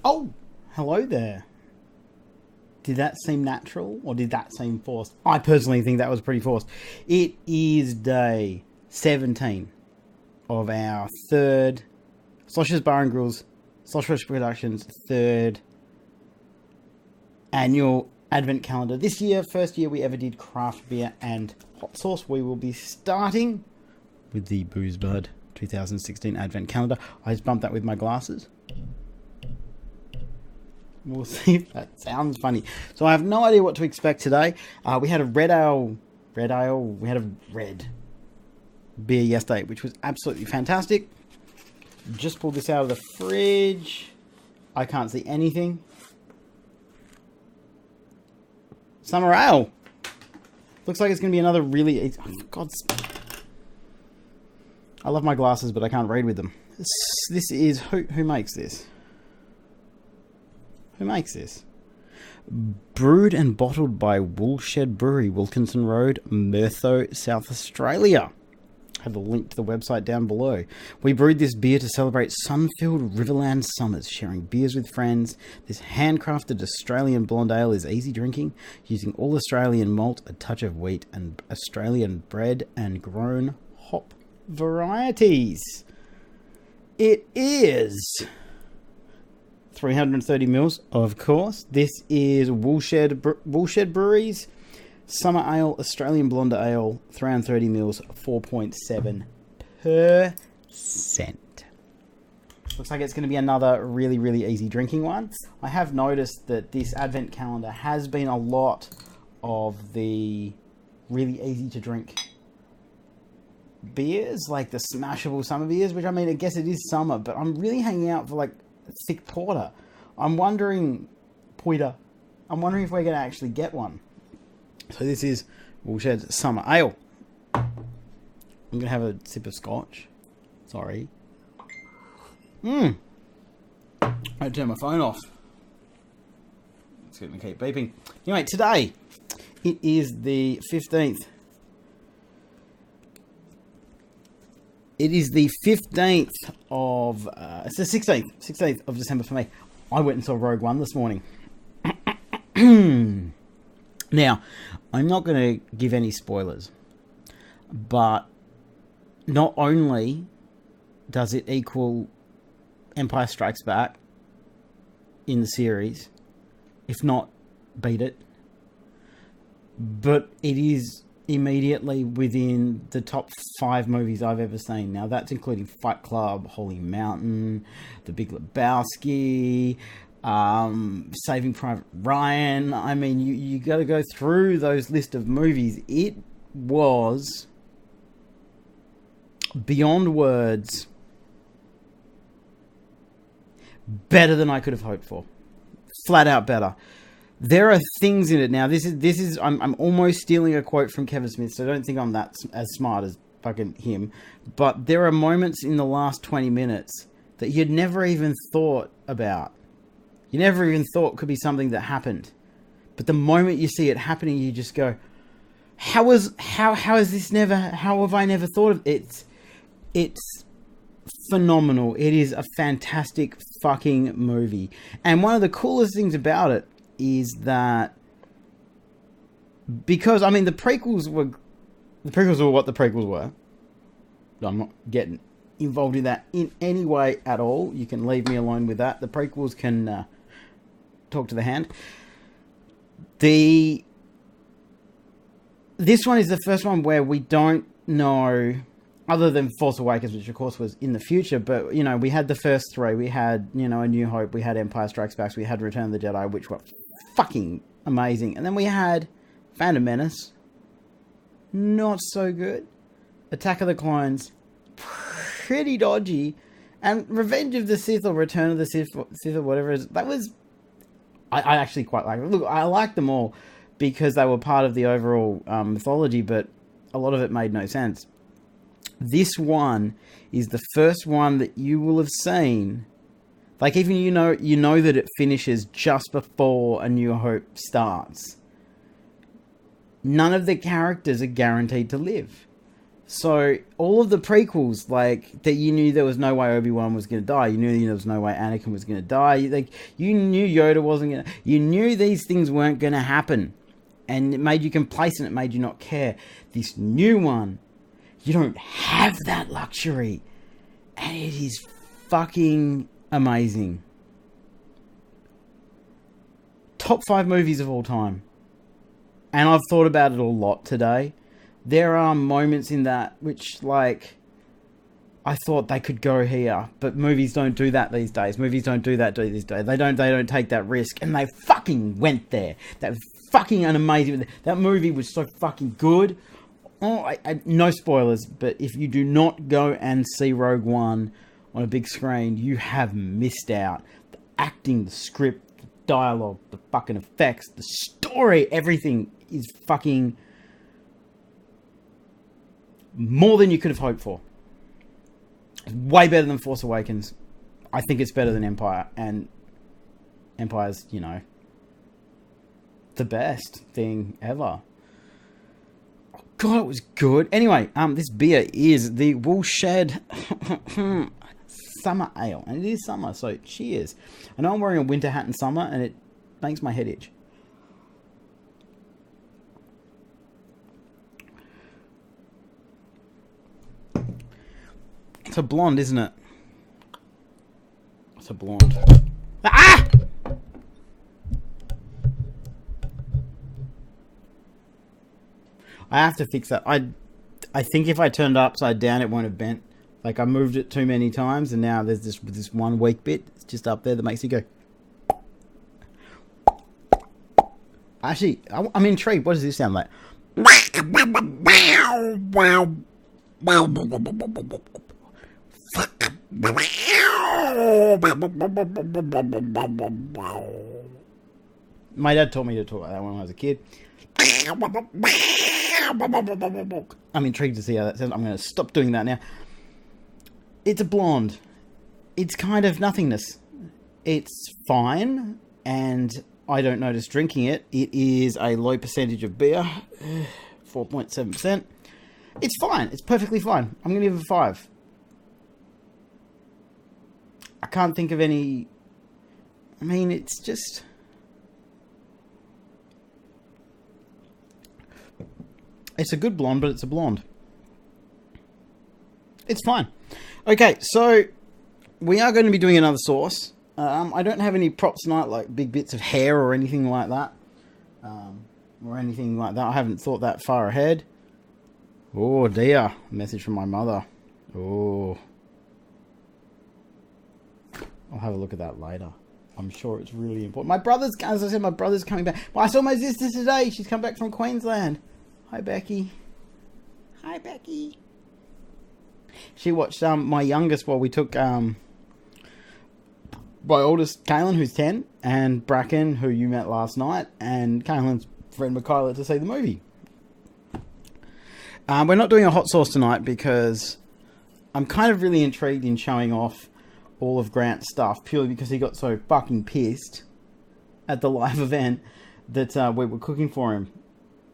Oh, hello there. Did that seem natural or did that seem forced? I personally think that was pretty forced. It is day 17 of our third Slosh's Bar and Grill's Slosh Productions third annual advent calendar. This year, first year we ever did craft beer and hot sauce. We will be starting with the Buuz 2016 advent calendar. I just bumped that with my glasses. We'll see if that sounds funny. So I have no idea what to expect today. We had a red ale. We had a red beer yesterday, which was absolutely fantastic. Just pulled this out of the fridge. I can't see anything. Summer ale. Looks like it's going to be another really... Oh, for God's... I love my glasses, but I can't read with them. This is... Who makes this? Who makes this? Brewed and bottled by Woolshed Brewery, Wilkinson Road, Merthyr, South Australia. I have a link to the website down below. We brewed this beer to celebrate sun-filled Riverland summers, sharing beers with friends. This handcrafted Australian blonde ale is easy drinking, using all Australian malt, a touch of wheat, and Australian bred and grown hop varieties. It is 330 mils, of course. This is Woolshed Brewery's Summer Ale, Australian Blonde Ale, 330 mils, 4.7%. Looks like it's going to be another really, really easy drinking one. I have noticed that this advent calendar has been a lot of the really easy to drink beers, like the smashable summer beers, which I mean, I guess it is summer, but I'm really hanging out for like thick porter. I'm wondering if we're going to actually get one. So this is Woolshed Summer Ale. I'm going to have a sip of scotch. Sorry. I turned my phone off. It's going to keep beeping. Anyway, today it is the 15th. It is the 15th of... it's the 16th of December for me. I went and saw Rogue One this morning. Now, I'm not going to give any spoilers, but not only does it equal Empire Strikes Back in the series, if not beat it, but it is immediately within the top 5 movies I've ever seen. Now, that's including Fight Club, Holy Mountain, The Big Lebowski, Saving Private Ryan. I mean, you got to go through those list of movies. It was beyond words better than I could have hoped for. Flat out better. There are things in it now. This is. I'm almost stealing a quote from Kevin Smith, so don't think I'm that as smart as fucking him. But there are moments in the last 20 minutes that you'd never even thought about. You never even thought could be something that happened. But the moment you see it happening, you just go, how have I never thought of it? It's phenomenal. It is a fantastic fucking movie. And one of the coolest things about it is that, because, I mean, the prequels were what the prequels were. I'm not getting involved in that in any way at all. You can leave me alone with that. The prequels can talk to the hand. This one is the first one where we don't know, other than Force Awakens, which of course was in the future, but, you know, we had the first 3. We had, you know, A New Hope, we had Empire Strikes Back, we had Return of the Jedi, which were fucking amazing. And then we had Phantom Menace. Not so good. Attack of the Clones. Pretty dodgy. And Revenge of the Sith or Return of the Sith or whatever it is, that was... I actually quite like it. Look, I like them all because they were part of the overall mythology, but a lot of it made no sense. This one is the first one that you will have seen. Like, even you know that it finishes just before A New Hope starts. None of the characters are guaranteed to live. So all of the prequels, like that, you knew there was no way Obi-Wan was going to die. You knew there was no way Anakin was going to die. Like, you knew Yoda wasn't going to. You knew these things weren't going to happen, and it made you complacent. It made you not care. This new one, you don't have that luxury, and it is fucking amazing. Top 5 movies of all time, and I've thought about it a lot today. There are moments in that which, like, I thought they could go here, but movies don't do that these days. Movies don't do that these days. They don't take that risk, and they fucking went there. That was fucking amazing. That movie was so fucking good. Oh, no spoilers, but if you do not go and see Rogue One on a big screen, you have missed out. The acting, the script, the dialogue, the fucking effects, the story, everything is fucking more than you could have hoped for. It's way better than Force Awakens. I think it's better than Empire, and Empire's, you know, the best thing ever. Oh God, it was good. Anyway, this beer is the Woolshed Summer Ale, and it is summer, so cheers. I know I'm wearing a winter hat in summer, and it makes my head itch. It's a blonde, isn't it? It's a blonde. Ah! I have to fix that. I think if I turned it upside down, it won't have bent. Like, I moved it too many times, and now there's this one weak bit. It's just up there that makes you go. Actually, I'm intrigued. What does this sound like? My dad taught me to talk like that when I was a kid. I'm intrigued to see how that sounds. I'm going to stop doing that now. It's a blonde. It's kind of nothingness. It's fine, and I don't notice drinking it. It is a low percentage of beer, 4.7%. It's fine. It's perfectly fine. I'm going to give it a 5. I can't think of any. I mean, it's just. It's a good blonde, but it's a blonde. It's fine. Okay, so we are going to be doing another sauce. I don't have any props tonight, like big bits of hair or anything like that. I haven't thought that far ahead. Oh dear, message from my mother. Oh. I'll have a look at that later. I'm sure it's really important. My brother's, as I said, my brother's coming back. Well, I saw my sister today. She's come back from Queensland. Hi, Becky. Hi, Becky. She watched my youngest while we took my oldest, Kaylin, who's 10, and Bracken, who you met last night, and Kaylin's friend Michaela to see the movie. We're not doing a hot sauce tonight because I'm kind of really intrigued in showing off all of Grant's stuff, purely because he got so fucking pissed at the live event that we were cooking for him.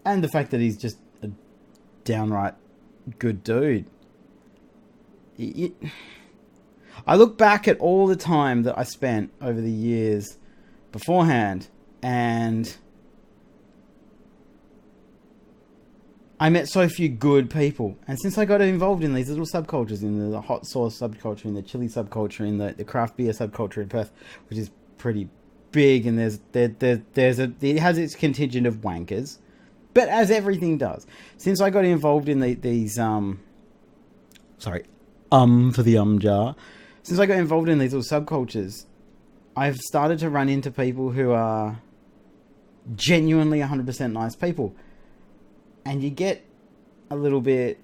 And the fact that he's just a downright good dude. I look back at all the time that I spent over the years beforehand, and I met so few good people. And since I got involved in these little subcultures, in the hot sauce subculture, in the chili subculture, in the craft beer subculture in Perth, which is pretty big, and it has its contingent of wankers, but as everything does. Since I got involved in these for the jar. Since I got involved in these little subcultures, I've started to run into people who are genuinely 100% nice people. And you get a little bit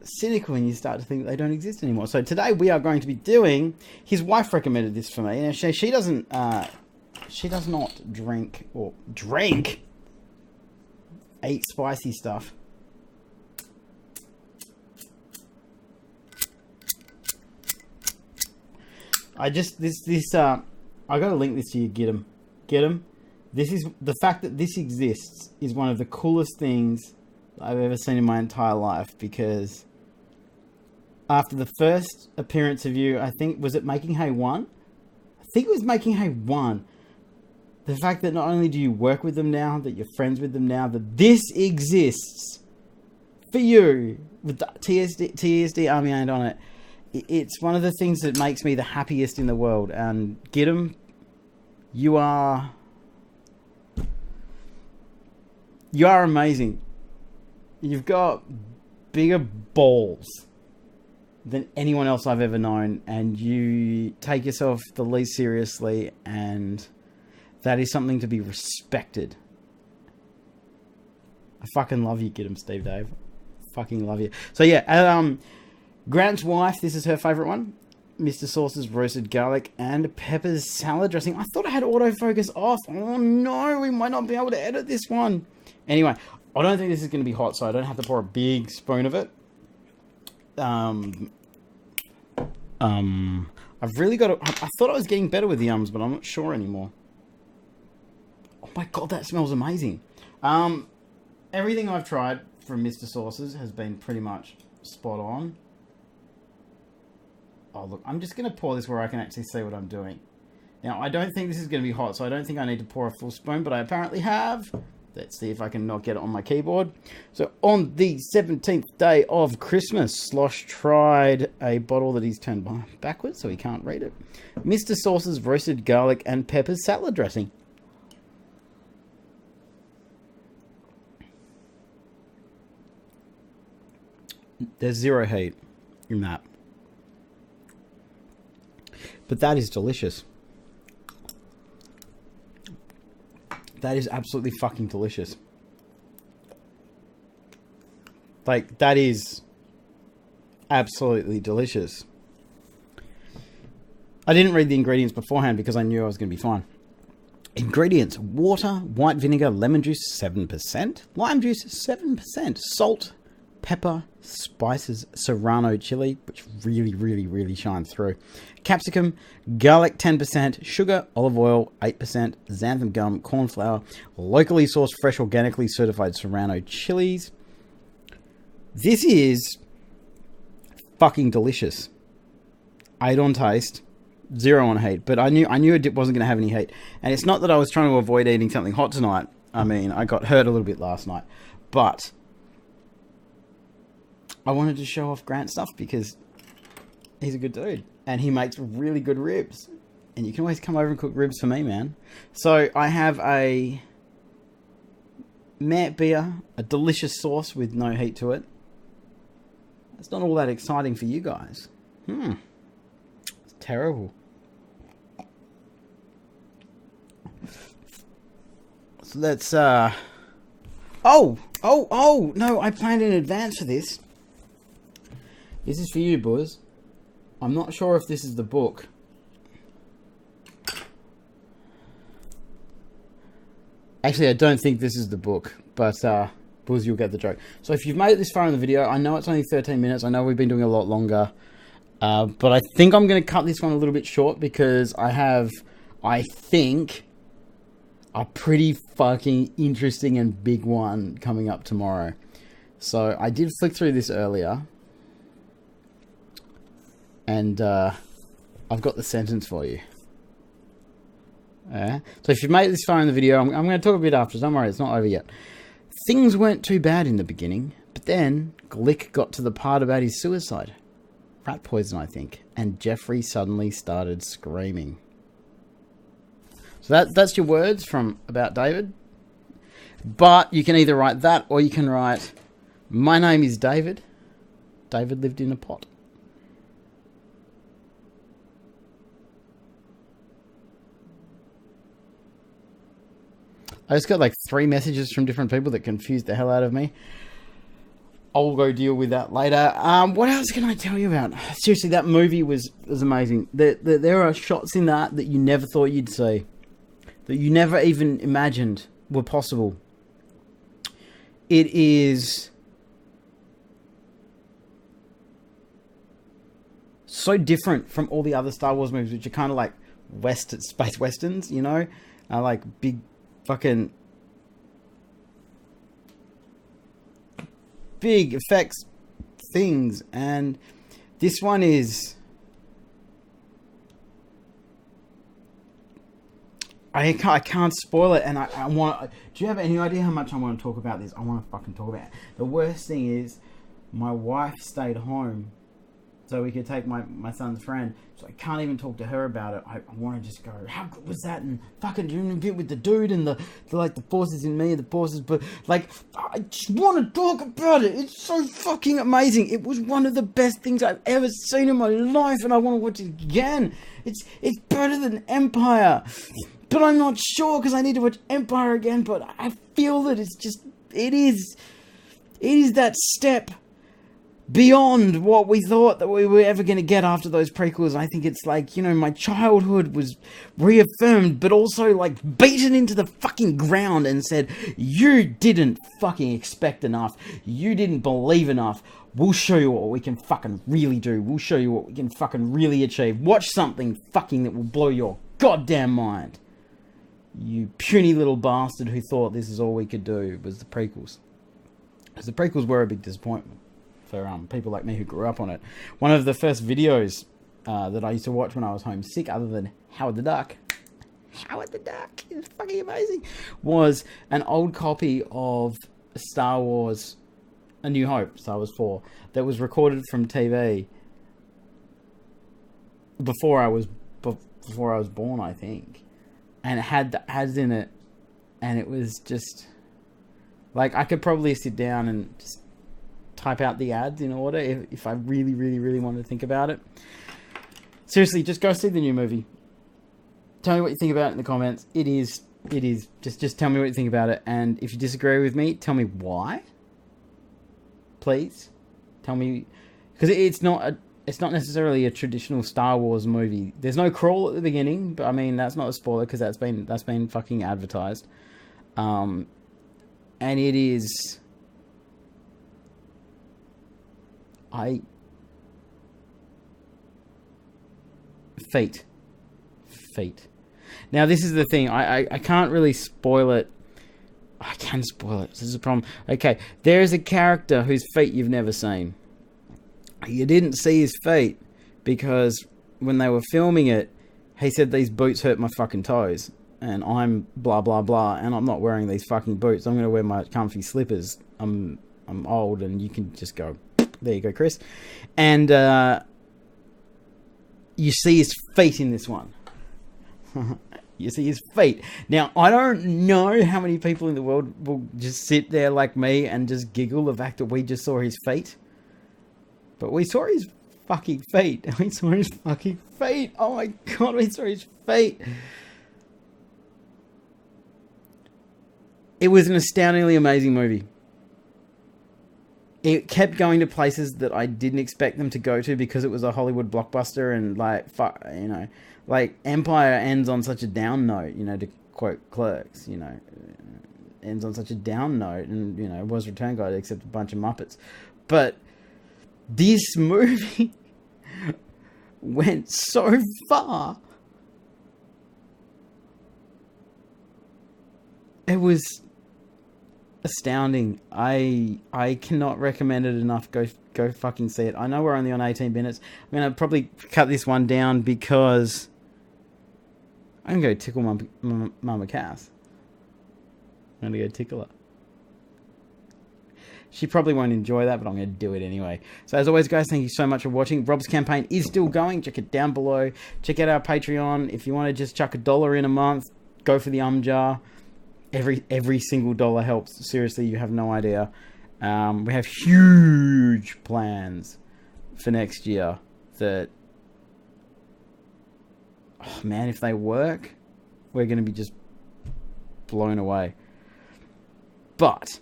cynical and you start to think they don't exist anymore. So today we are going to be doing, his wife recommended this for me. And she does not eat spicy stuff. I gotta link this to you. Get him. This is, the fact that this exists is one of the coolest things I've ever seen in my entire life, because after the first appearance of you, I think, was it Making Hay 1? I think it was Making Hay 1. The fact that not only do you work with them now, that you're friends with them now, that this exists for you with the TSD Army Ain't on it. It's one of the things that makes me the happiest in the world. And Gidim, you are amazing. You've got bigger balls than anyone else I've ever known, and you take yourself the least seriously, and that is something to be respected. I fucking love you, Gidim Steve Dave. Fucking love you. So yeah, Grant's wife, this is her favourite one. MrSauceZ roasted garlic and peppers salad dressing. I thought I had autofocus off. Oh no, we might not be able to edit this one. Anyway, I don't think this is going to be hot, so I don't have to pour a big spoon of it. I've really got to... I thought I was getting better with the ums, but I'm not sure anymore. Oh my god, that smells amazing. Everything I've tried from MrSauceZ has been pretty much spot on. Oh look, I'm just going to pour this where I can actually see what I'm doing. Now, I don't think this is going to be hot, so I don't think I need to pour a full spoon, but I apparently have. Let's see if I can not get it on my keyboard. So, on the 17th day of Christmas, Slosh tried a bottle that he's turned backwards, so he can't read it. MrSauceZ roasted garlic and peppers salad dressing. There's zero heat in that. But that is delicious. That is absolutely fucking delicious. Like, that is absolutely delicious. I didn't read the ingredients beforehand because I knew I was going to be fine. Ingredients: water, white vinegar, lemon juice 7%, lime juice 7%, salt, pepper, spices, serrano chili, which really shines through, capsicum, garlic 10%, sugar, olive oil 8%, xanthan gum, corn flour, locally sourced fresh organically certified serrano chilies. This is fucking delicious. 8 on taste, 0 on heat, but I knew it wasn't going to have any heat. And it's not that I was trying to avoid eating something hot tonight. I mean, I got hurt a little bit last night, but I wanted to show off Grant's stuff because he's a good dude and he makes really good ribs. And you can always come over and cook ribs for me, man. So I have a meh beer, a delicious sauce with no heat to it. It's not all that exciting for you guys. It's terrible. So let's, Oh, no, I planned in advance for this. This is for you, Buuz. I'm not sure if this is the book. Actually, I don't think this is the book, but Buuz, you'll get the joke. So if you've made it this far in the video, I know it's only 13 minutes. I know we've been doing a lot longer, but I think I'm going to cut this one a little bit short because I have, I think, a pretty fucking interesting and big one coming up tomorrow. So I did flick through this earlier. And I've got the sentence for you. So if you've made it this far in the video, I'm going to talk a bit after. Don't worry, it's not over yet. Things weren't too bad in the beginning, but then Glick got to the part about his suicide. Rat poison, I think. And Jeffrey suddenly started screaming. So that's your words from About David. But you can either write that or you can write, my name is David. David lived in a pot. I just got like 3 messages from different people that confused the hell out of me. I'll go deal with that later. What else can I tell you about? Seriously, that movie was amazing. There are shots in that you never thought you'd see. That you never even imagined were possible. It is so different from all the other Star Wars movies, which are kind of like space westerns, you know? Like big fucking big effects things, and This one is... I can't spoil it, and I want... Do you have any idea how much I want to talk about this? I want to fucking talk about it. The worst thing is, my wife stayed home so we could take my son's friend. So I can't even talk to her about it. I want to just go, how good was that? And fucking doing a bit with the dude and the forces in me and the forces. But, like, I just want to talk about it. It's so fucking amazing. It was one of the best things I've ever seen in my life, and I want to watch it again. It's better than Empire. But I'm not sure because I need to watch Empire again. But I feel that it's just... It is that step beyond what we thought that we were ever going to get after those prequels. I think it's like, you know, my childhood was reaffirmed, but also like beaten into the fucking ground and said, you didn't fucking expect enough. You didn't believe enough. We'll show you what we can fucking really do. We'll show you what we can fucking really achieve. Watch something fucking that will blow your goddamn mind. You puny little bastard who thought this is all we could do was the prequels. Because the prequels were a big disappointment for people like me who grew up on it. One of the first videos that I used to watch when I was homesick, other than Howard the Duck, is fucking amazing, was an old copy of Star Wars A New Hope, Star Wars 4, that was recorded from TV before I was born, I think. And it had the ads in it, and it was just... Like, I could probably sit down and just type out the ads in order if I really, really, really wanted to think about it. Seriously, just go see the new movie. Tell me what you think about it in the comments. It is. Just tell me what you think about it. And if you disagree with me, tell me why. Please. Tell me... Because it's not necessarily a traditional Star Wars movie. There's no crawl at the beginning, but I mean, that's not a spoiler because that's been fucking advertised. And it is... Fate. Now, this is the thing. I can't really spoil it. I can spoil it. This is a problem. Okay, there is a character whose fate you've never seen. You didn't see his fate because when they were filming it, he said, these boots hurt my fucking toes. And I'm blah, blah, blah. And I'm not wearing these fucking boots. I'm going to wear my comfy slippers. I'm old and you can just go... There you go, Chris. And you see his fate in this one. You see his fate. Now, I don't know how many people in the world will just sit there like me and just giggle the fact that we just saw his fate. But we saw his fucking fate. We saw his fucking fate. Oh my god, we saw his fate. It was an astoundingly amazing movie. It kept going to places that I didn't expect them to go to because it was a Hollywood blockbuster and like, fuck, you know, like Empire ends on such a down note, you know, to quote Clerks, you know, ends on such a down note and, you know, was Return Guide except a bunch of Muppets. But this movie went so far. It was astounding. I cannot recommend it enough. Go fucking see it. I know we're only on 18 minutes. I'm gonna probably cut this one down because I'm gonna go tickle Mama Cass. I'm gonna go tickle her. She probably won't enjoy that, but I'm going to do it anyway. So as always, guys, thank you so much for watching. Rob's campaign is still going. Check it down below. Check out our Patreon. If you want to just chuck $1 in a month, go for the jar. Every single dollar helps. Seriously, you have no idea. We have huge plans for next year that... Oh, man, if they work, we're going to be just blown away. But...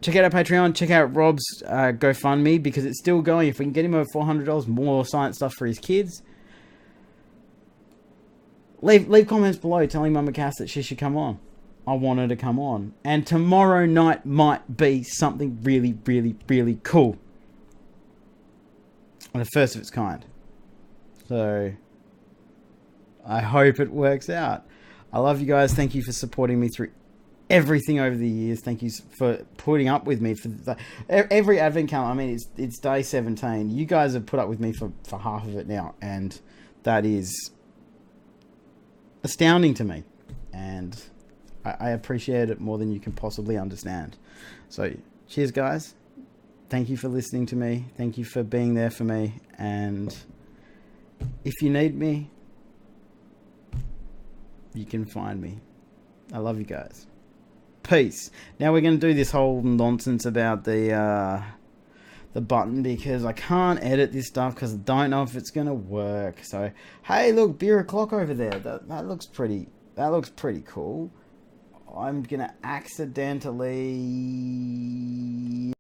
check out our Patreon. Check out Rob's GoFundMe because it's still going. If we can get him over $400, more science stuff for his kids. Leave comments below telling Mama Cass that she should come on. I want her to come on. And tomorrow night might be something really, really, really cool. And the first of its kind. So, I hope it works out. I love you guys. Thank you for supporting me through everything over the years. Thank you for putting up with me for every advent calendar. I mean, it's day 17. You guys have put up with me for half of it now, and that is astounding to me, and I appreciate it more than you can possibly understand. So cheers, guys. Thank you for listening to me. Thank you for being there for me, and if you need me, you can find me. I love you guys. Peace. Now we're going to do this whole nonsense about the button, because I can't edit this stuff because I don't know if it's going to work. So, hey, look, beer o'clock over there. That looks pretty cool. I'm going to accidentally